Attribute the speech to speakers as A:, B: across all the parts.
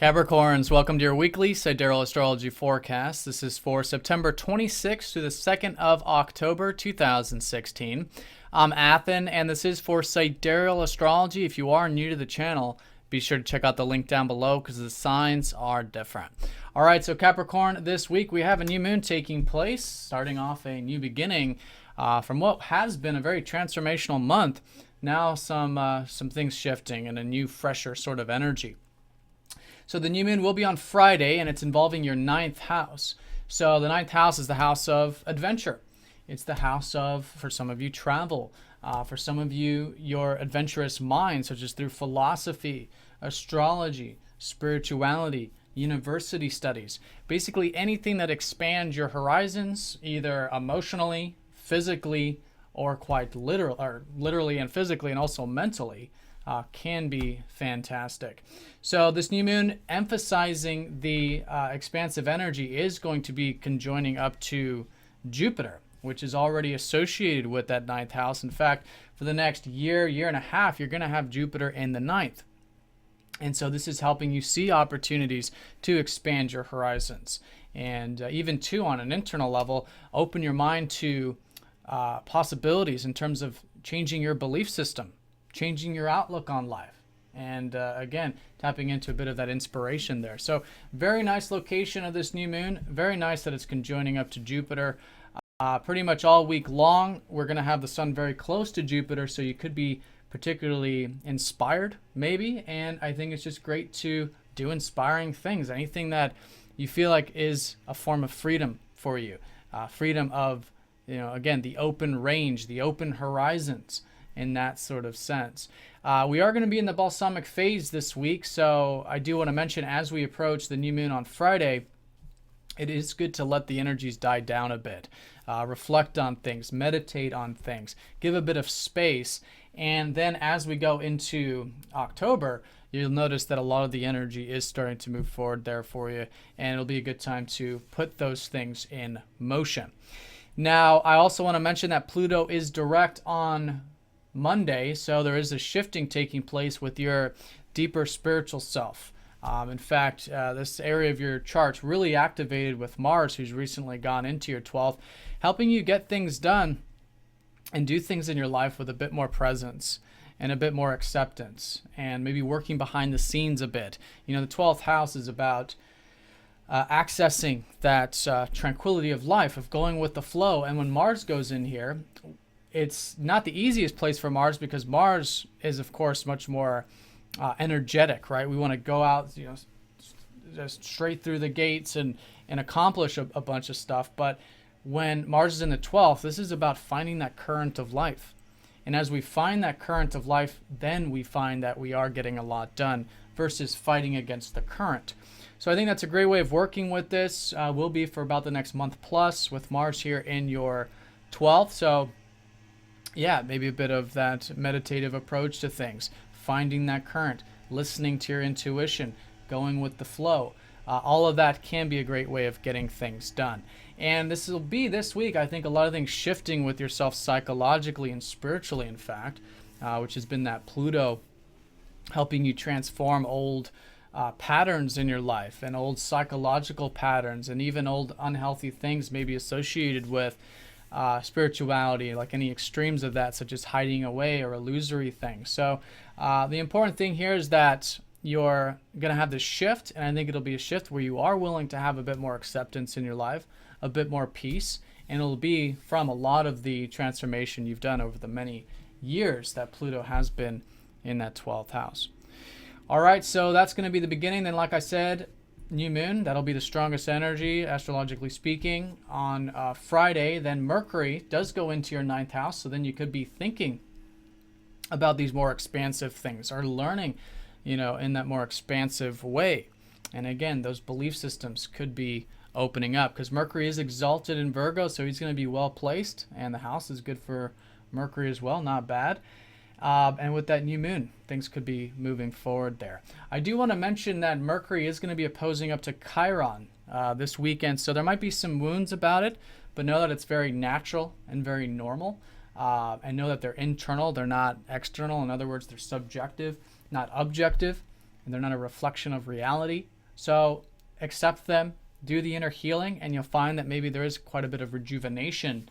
A: Capricorns, welcome to your weekly Sidereal Astrology forecast. This is for September 26th to the 2nd of October 2016. I'm Athen, and this is for Sidereal Astrology. If you are new to the channel, be sure to check out the link down below because the signs are different. All right, so Capricorn, this week we have a new moon taking place, starting off a new beginning from what has been a very transformational month. Now some things shifting and a new, fresher sort of energy. So the new moon will be on Friday, and it's involving your ninth house. So the ninth house is the house of adventure. It's the house of, for some of you, travel. For some of you, your adventurous mind, such as through philosophy, astrology, spirituality, university studies. Basically anything that expands your horizons, either emotionally, physically, or quite literally and physically, and also mentally. Can be fantastic. So this new moon emphasizing the expansive energy is going to be conjoining up to Jupiter, which is already associated with that ninth house. In fact, for the next year and a half, you're going to have Jupiter in the ninth. And so this is helping you see opportunities to expand your horizons. And even too, on an internal level, open your mind to possibilities in terms of changing your belief system, changing your outlook on life, and again, tapping into a bit of that inspiration there. So very nice location of this new moon. Very nice that it's conjoining up to Jupiter. Pretty much all week long, we're going to have the sun very close to Jupiter, so you could be particularly inspired, maybe. And I think it's just great to do inspiring things. Anything that you feel like is a form of freedom for you. Freedom of, again, the open range, the open horizons, in that sort of sense. We are going to be in the balsamic phase this week, so I do want to mention, as we approach the new moon on Friday, it is good to let the energies die down a bit. Reflect on things, meditate on things, give a bit of space, and then as we go into October, you'll notice that a lot of the energy is starting to move forward there for you, and it'll be a good time to put those things in motion. Now, I also want to mention that Pluto is direct on Monday, so there is a shifting taking place with your deeper spiritual self. In fact, this area of your chart's really activated with Mars, who's recently gone into your 12th, helping you get things done and do things in your life with a bit more presence and a bit more acceptance, and maybe working behind the scenes a bit. The 12th house is about accessing that tranquility of life, of going with the flow. And when Mars goes in here, it's not the easiest place for Mars, because Mars is, of course, much more energetic, right? We want to go out, just straight through the gates and accomplish a bunch of stuff. But when Mars is in the 12th, this is about finding that current of life. And as we find that current of life, then we find that we are getting a lot done versus fighting against the current. So I think that's a great way of working with this. Will be for about the next month plus, with Mars here in your 12th. So yeah, maybe a bit of that meditative approach to things, finding that current, listening to your intuition, going with the flow. All of that can be a great way of getting things done. And this will be, this week, I think, a lot of things shifting with yourself psychologically and spiritually, in fact, which has been that Pluto helping you transform old patterns in your life, and old psychological patterns, and even old unhealthy things maybe associated with spirituality, like any extremes of that, such as hiding away or illusory things. So the important thing here is that you're going to have this shift, and I think it'll be a shift where you are willing to have a bit more acceptance in your life, a bit more peace, and it'll be from a lot of the transformation you've done over the many years that Pluto has been in that 12th house. All right, so that's going to be the beginning. Then, like I said, new moon, that'll be the strongest energy, astrologically speaking, on Friday. Then Mercury does go into your ninth house, so then you could be thinking about these more expansive things, or learning, in that more expansive way. And again, those belief systems could be opening up, because Mercury is exalted in Virgo, so he's going to be well placed, and the house is good for Mercury as well, not bad. And with that new moon, things could be moving forward there. I do want to mention that Mercury is going to be opposing up to Chiron this weekend, so there might be some wounds about it, but know that it's very natural and very normal. And know that they're internal, they're not external. In other words, they're subjective, not objective. They're not a reflection of reality. So accept them, do the inner healing, and you'll find that maybe there is quite a bit of rejuvenation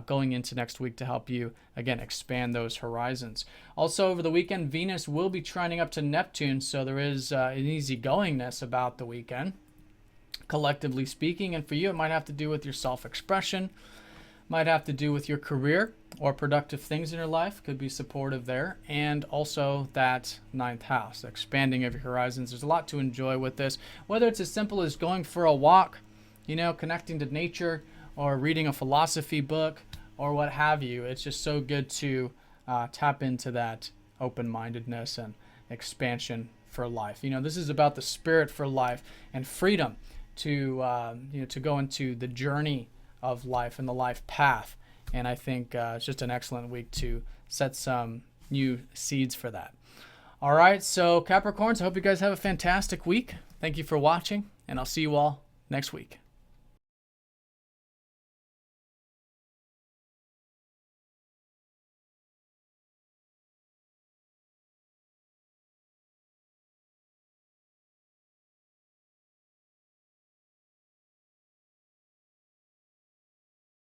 A: going into next week to help you, again, expand those horizons. Also, over the weekend, Venus will be trining up to Neptune, so there is an easygoingness about the weekend, collectively speaking. And for you, it might have to do with your self-expression, might have to do with your career or productive things in your life, could be supportive there. And also that ninth house, expanding of your horizons. There's a lot to enjoy with this, whether it's as simple as going for a walk, connecting to nature, or reading a philosophy book, or what have you. It's just so good to tap into that open-mindedness and expansion for life. This is about the spirit for life and freedom to to go into the journey of life and the life path. And I think it's just an excellent week to set some new seeds for that. All right, so Capricorns, I hope you guys have a fantastic week. Thank you for watching, and I'll see you all next week.